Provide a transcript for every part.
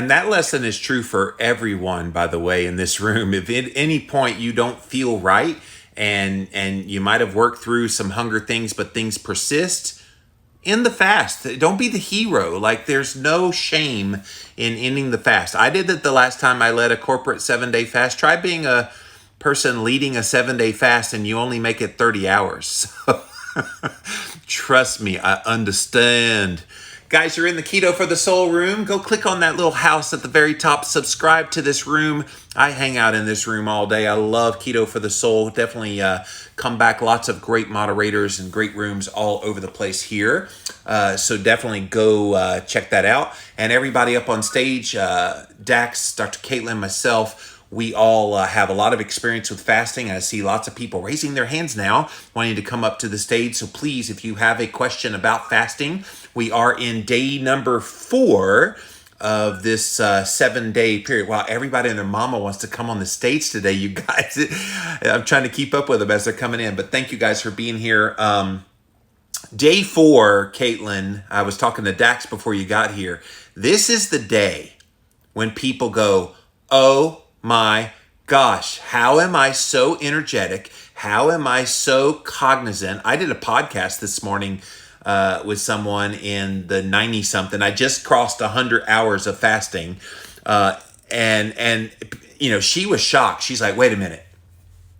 And that lesson is true for everyone, by the way, in this room. If at any point you don't feel right and you might have worked through some hunger things, but things persist, end the fast. Don't be the hero. Like, there's no shame in ending the fast. I did it the last time I led a corporate 7-day fast. Try being a person leading a 7-day fast and you only make it 30 hours. Trust me, I understand. Guys, you're in the Keto for the Soul room. Go click on that little house at the very top. Subscribe to this room. I hang out in this room all day. I love Keto for the Soul. Definitely come back. Lots of great moderators and great rooms all over the place here. So definitely go check that out. And everybody up on stage, Dax, Dr. Caitlin, myself, we all have a lot of experience with fasting. I see lots of people raising their hands now, wanting to come up to the stage. So please, if you have a question about fasting, we are in day number 4 of this 7-day period. Wow, everybody and their mama wants to come on the stage today, you guys. I'm trying to keep up with them as they're coming in, but thank you guys for being here. Day 4, Caitlin, I was talking to Dax before you got here. This is the day when people go, oh my gosh, how am I so energetic? How am I so cognizant? I did a podcast this morning with someone in the 90 something. I just crossed 100 hours of fasting. And you know, she was shocked. She's like, wait a minute,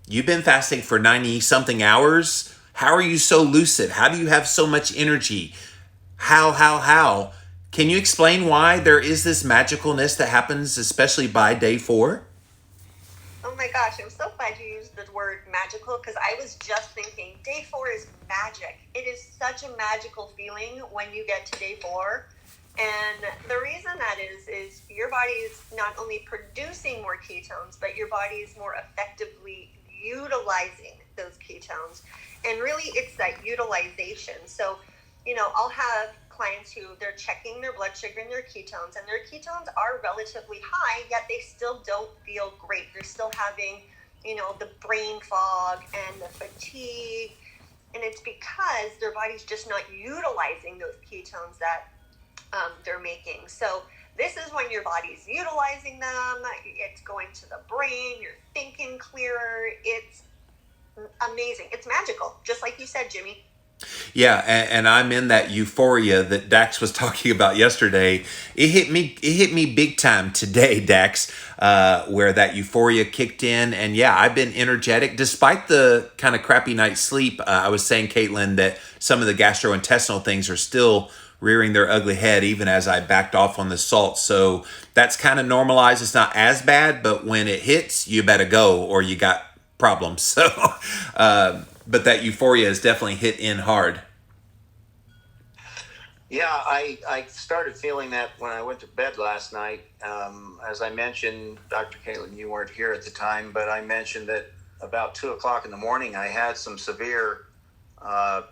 you've been fasting for 90 something hours? How are you so lucid? How do you have so much energy? How? Can you explain why there is this magicalness that happens, especially by day 4? Oh my gosh, I'm so glad you used the word magical, because I was just thinking day 4 is magic. It is such a magical feeling when you get to day 4. And the reason that is your body is not only producing more ketones, but your body is more effectively utilizing those ketones. And really, it's that utilization. So, you know, I'll have clients who they're checking their blood sugar and their ketones are relatively high, yet they still don't feel great. They're still having, you know, the brain fog and the fatigue. And it's because their body's just not utilizing those ketones that they're making. So this is when your body's utilizing them. It's going to the brain. You're thinking clearer. It's amazing. It's magical. Just like you said, Jimmy. Yeah, and I'm in that euphoria that Dax was talking about yesterday. It hit me big time today, Dax, where that euphoria kicked in. And yeah, I've been energetic despite the kind of crappy night's sleep. I was saying, Caitlin, that some of the gastrointestinal things are still rearing their ugly head even as I backed off on the salt. So that's kind of normalized. It's not as bad, but when it hits, you better go or you got problems. So but that euphoria has definitely hit in hard. Yeah, I started feeling that when I went to bed last night. As I mentioned, Dr. Caitlin, you weren't here at the time, but I mentioned that about 2 o'clock in the morning, I had some severe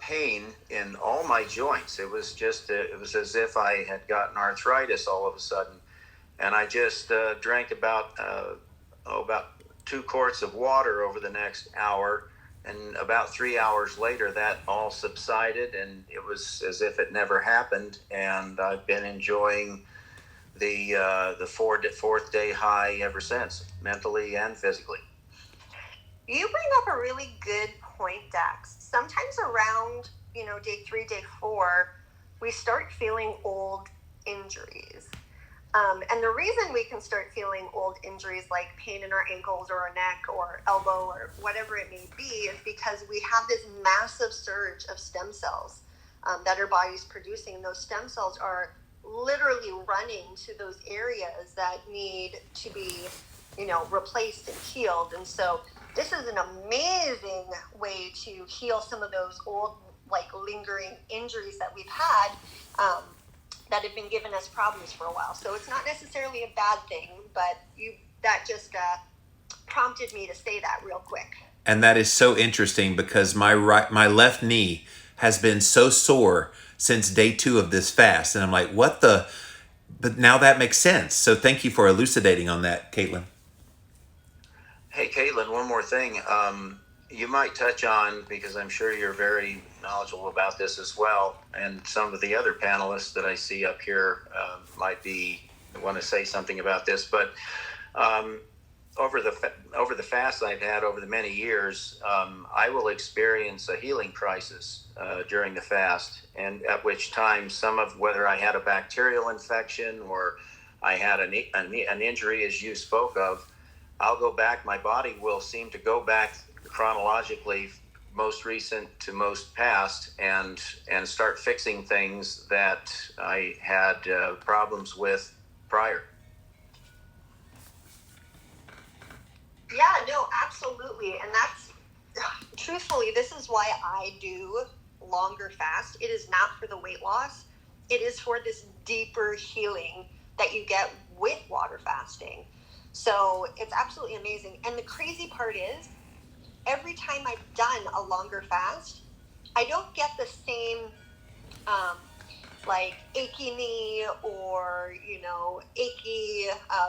pain in all my joints. It was as if I had gotten arthritis all of a sudden. And I just drank about 2 quarts of water over the next hour. And about 3 hours later, that all subsided, and it was as if it never happened. And I've been enjoying the fourth day high ever since, mentally and physically. You bring up a really good point, Dax. Sometimes around, you know, day 3, day 4, we start feeling old injuries. And the reason we can start feeling old injuries like pain in our ankles or our neck or elbow or whatever it may be is because we have this massive surge of stem cells that our body's producing. And those stem cells are literally running to those areas that need to be, you know, replaced and healed. And so this is an amazing way to heal some of those old, like, lingering injuries that we've had that have been giving us problems for a while. So it's not necessarily a bad thing, but that just prompted me to say that real quick. And that is so interesting because my left knee has been so sore since day 2 of this fast. And I'm like, but now that makes sense. So thank you for elucidating on that, Caitlin. Hey, Caitlin, one more thing. You might touch on, because I'm sure you're very knowledgeable about this as well, and some of the other panelists that I see up here might be want to say something about this, but over the fast I've had over the many years, I will experience a healing crisis during the fast, and at which time whether I had a bacterial infection or I had an injury, as you spoke of, I'll go back. My body will seem to go back chronologically, most recent to most past, and start fixing things that I had problems with prior. Yeah, no, absolutely. And that's, truthfully, this is why I do longer fast. It is not for the weight loss. It is for this deeper healing that you get with water fasting. So it's absolutely amazing. And the crazy part is, every time I've done a longer fast, I don't get the same like achy knee or, achy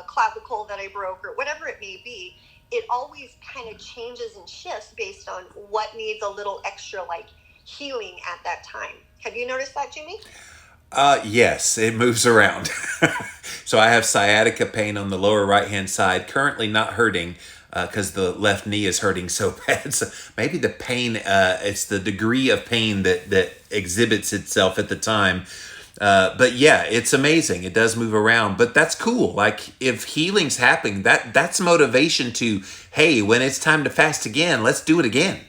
clavicle that I broke or whatever it may be. It always kind of changes and shifts based on what needs a little extra like healing at that time. Have you noticed that, Jimmy? Yes, it moves around. So I have sciatica pain on the lower right-hand side, currently not hurting because the left knee is hurting so bad. So maybe the pain, it's the degree of pain that exhibits itself at the time. But yeah, it's amazing. It does move around, but that's cool. Like if healing's happening, that's motivation to, hey, when it's time to fast again, let's do it again.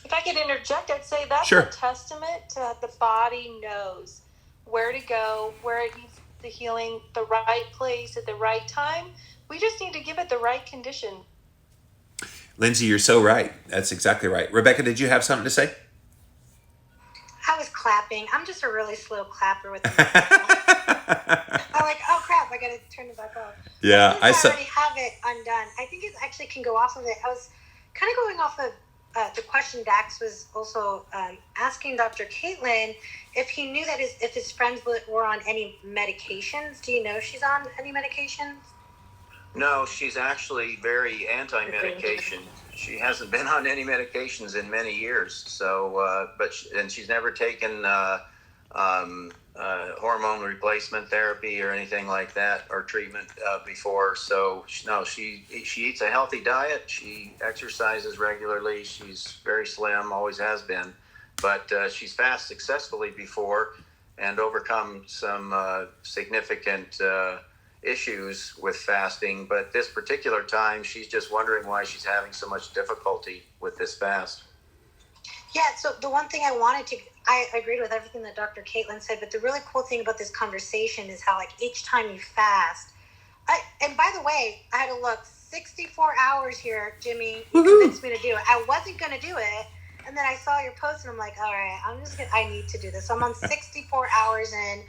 If I could interject, I'd say that's Sure. a testament to the body knows where to go, where it needs the healing, the right place at the right time. We just need to give it the right condition. Lindsey, you're so right. That's exactly right. Rebecca, did you have something to say? I was clapping. I'm just a really slow clapper with the I'm like, oh crap, I gotta turn it back off. Yeah, I already have it undone. I think it actually can go off of it. I was kind of going off of the question Dax was also asking Dr. Caitlin if he knew that if his friends were on any medications. Do you know if she's on any medications? No, she's actually very anti-medication. She hasn't been on any medications in many years. So, and she's never taken hormone replacement therapy or anything like that, or treatment before. So, no, she eats a healthy diet. She exercises regularly. She's very slim, always has been. But she's fasted successfully before and overcome some significant issues with fasting, but this particular time she's just wondering why she's having so much difficulty with this fast. Yeah, so the one thing I agreed with everything that Dr. Caitlin said, but the really cool thing about this conversation is how like each time you fast, and by the way, I had to look 64 hours here, Jimmy, you convinced me to do it. I wasn't going to do it, and then I saw your post and I'm like, all right, I need to do this. So I'm on 64 hours and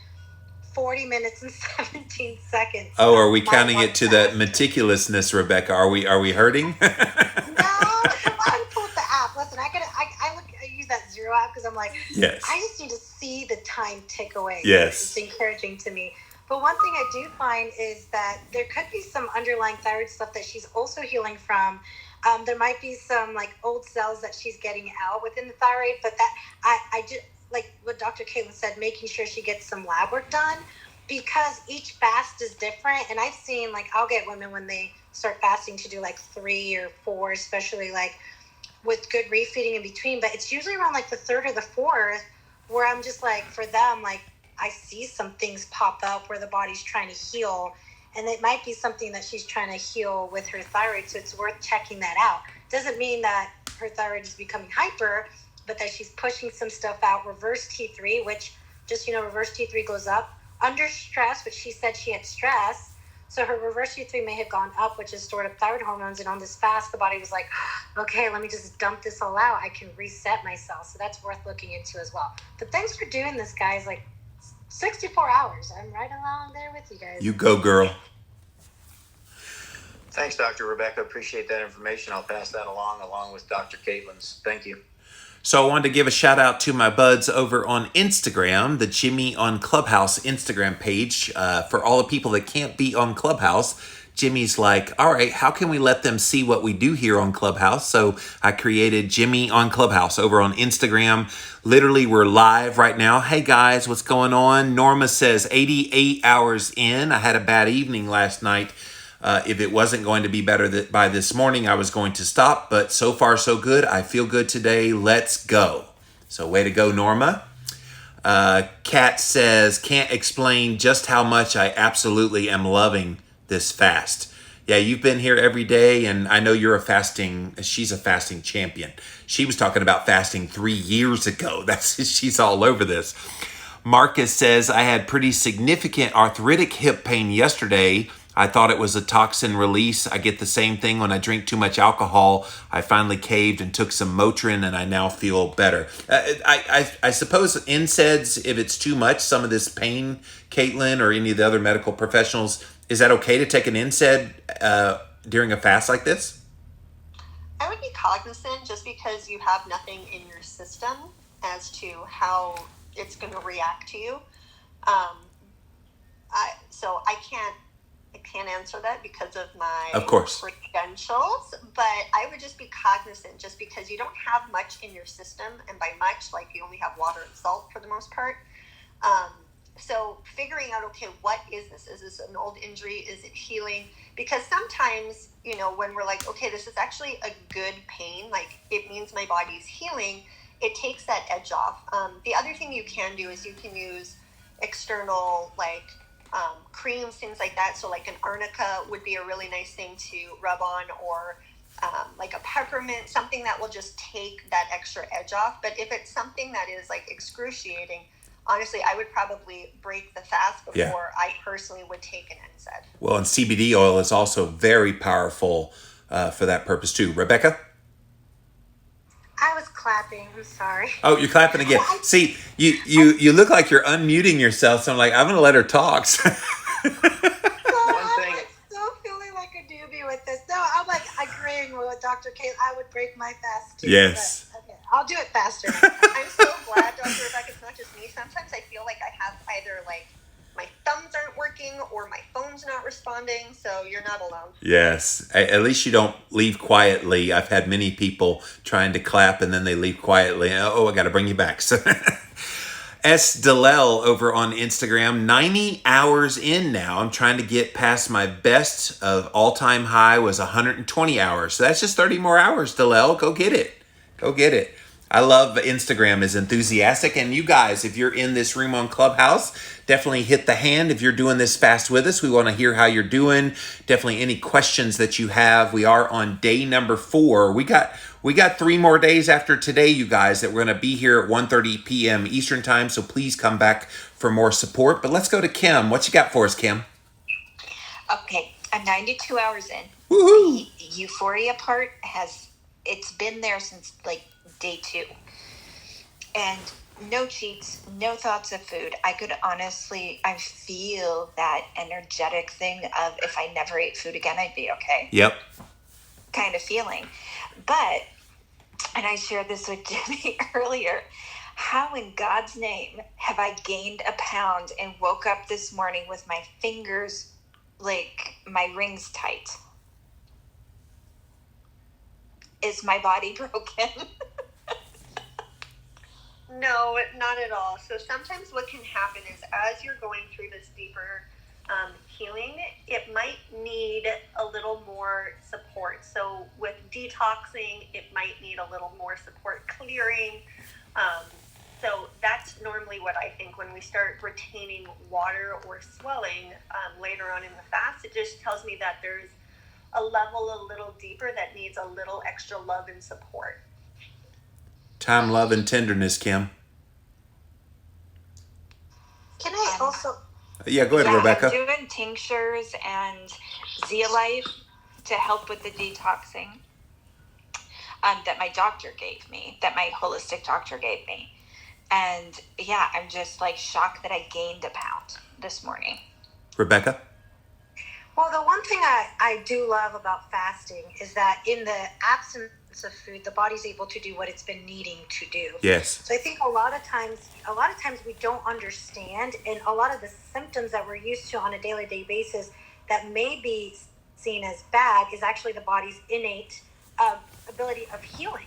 40 minutes and 17 seconds. Oh, are we counting it to that meticulousness, Rebecca? Are we hurting? No, I pull up the app. Listen, I use that Zero app because I'm like, yes. I just need to see the time tick away. Yes. It's encouraging to me. But one thing I do find is that there could be some underlying thyroid stuff that she's also healing from. There might be some like old cells that she's getting out within the thyroid, but that I just, like what Dr. Caitlin said, making sure she gets some lab work done, because each fast is different. And I've seen, like, I'll get women when they start fasting to do like 3 or 4, especially like with good refeeding in between. But it's usually around like the 3rd or the 4th where I'm just like, for them, like I see some things pop up where the body's trying to heal. And it might be something that she's trying to heal with her thyroid. So it's worth checking that out. Doesn't mean that her thyroid is becoming hyper, but that she's pushing some stuff out. Reverse T3, which just, reverse T3 goes up under stress, which she said she had stress. So her reverse T3 may have gone up, which is stored up thyroid hormones. And on this fast, the body was like, okay, let me just dump this all out. I can reset myself. So that's worth looking into as well. But thanks for doing this, guys. Like 64 hours. I'm right along there with you guys. You go, girl. Thanks, Dr. Rebecca. Appreciate that information. I'll pass that along with Dr. Caitlin's. Thank you. So I wanted to give a shout out to my buds over on Instagram, the Jimmy on Clubhouse Instagram page. For all the people that can't be on Clubhouse, Jimmy's like, all right, how can we let them see what we do here on Clubhouse? So I created Jimmy on Clubhouse over on Instagram. Literally, we're live right now. Hey guys, what's going on? Norma says 88 hours in. I had a bad evening last night. If it wasn't going to be better by this morning, I was going to stop. But so far, so good. I feel good today. Let's go. So way to go, Norma. Kat says, can't explain just how much I absolutely am loving this fast. Yeah, you've been here every day, and I know she's a fasting champion. She was talking about fasting 3 years ago. She's all over this. Marcus says, I had pretty significant arthritic hip pain yesterday. I thought it was a toxin release. I get the same thing when I drink too much alcohol. I finally caved and took some Motrin, and I now feel better. I suppose NSAIDs, if it's too much, some of this pain, Caitlin, or any of the other medical professionals, is that okay to take an NSAID during a fast like this? I would be cognizant just because you have nothing in your system as to how it's going to react to you. So I can't answer that because of my credentials, but I would just be cognizant just because you don't have much in your system, and by much, like you only have water and salt for the most part. So figuring out, okay, what is this? Is this an old injury? Is it healing? Because sometimes, when we're like, okay, this is actually a good pain, like it means my body's healing, it takes that edge off. The other thing you can do is you can use external, creams, things like that. So like an arnica would be a really nice thing to rub on, or like a peppermint, something that will just take that extra edge off. But if it's something that is like excruciating, honestly, I would probably break the fast before I personally would take an NSAID. Well, and CBD oil is also very powerful for that purpose too. Rebecca? I was clapping. I'm sorry. Oh, you're clapping again. See, you look like you're unmuting yourself, so I'm like, I'm going to let her talk. I'm still feeling like a doobie with this. No, I'm like agreeing with Dr. Kate. I would break my fast too. Yes. But, okay, I'll do it faster. I'm so glad, Dr. Rebecca, it's not just me. Sometimes I feel like I have either my thumbs aren't working or my phone's not responding, so you're not alone. Yes. At least you don't leave quietly. I've had many people trying to clap and then they leave quietly. Oh, I got to bring you back. So S. Dalel over on Instagram, 90 hours in now. I'm trying to get past my best of all-time high was 120 hours. So that's just 30 more hours, Dalel. Go get it. Go get it. I love Instagram is enthusiastic. And you guys, if you're in this room on Clubhouse, definitely hit the hand if you're doing this fast with us. We want to hear how you're doing. Definitely any questions that you have. We are on day number 4. We got 3 more days after today, you guys, that we're going to be here at 1:30 p.m. Eastern time. So please come back for more support. But let's go to Kim. What you got for us, Kim? Okay, I'm 92 hours in. Woohoo! The euphoria part it's been there since like day 2. And no cheats, no thoughts of food. I feel that energetic thing of if I never ate food again, I'd be okay. Yep. Kind of feeling. But, and I shared this with Jimmy earlier, how in God's name have I gained a pound and woke up this morning with my fingers, like my rings tight? Is my body broken? No, not at all. So sometimes what can happen is as you're going through this deeper healing, it might need a little more support. So with detoxing, it might need a little more support clearing. So that's normally what I think when we start retaining water or swelling later on in the fast. It just tells me that there's a level a little deeper that needs a little extra love and support. Time, love, and tenderness, Kim. Can I also... Yeah, go ahead, Rebecca. I'm doing tinctures and zeolite to help with the detoxing that my doctor gave me, that my holistic doctor gave me. And yeah, I'm just like shocked that I gained a pound this morning. Rebecca? Well, the one thing I do love about fasting is that in the absence of food, the body's able to do what it's been needing to do. Yes. So I think a lot of times we don't understand, and a lot of the symptoms that we're used to on a daily basis that may be seen as bad is actually the body's innate ability of healing.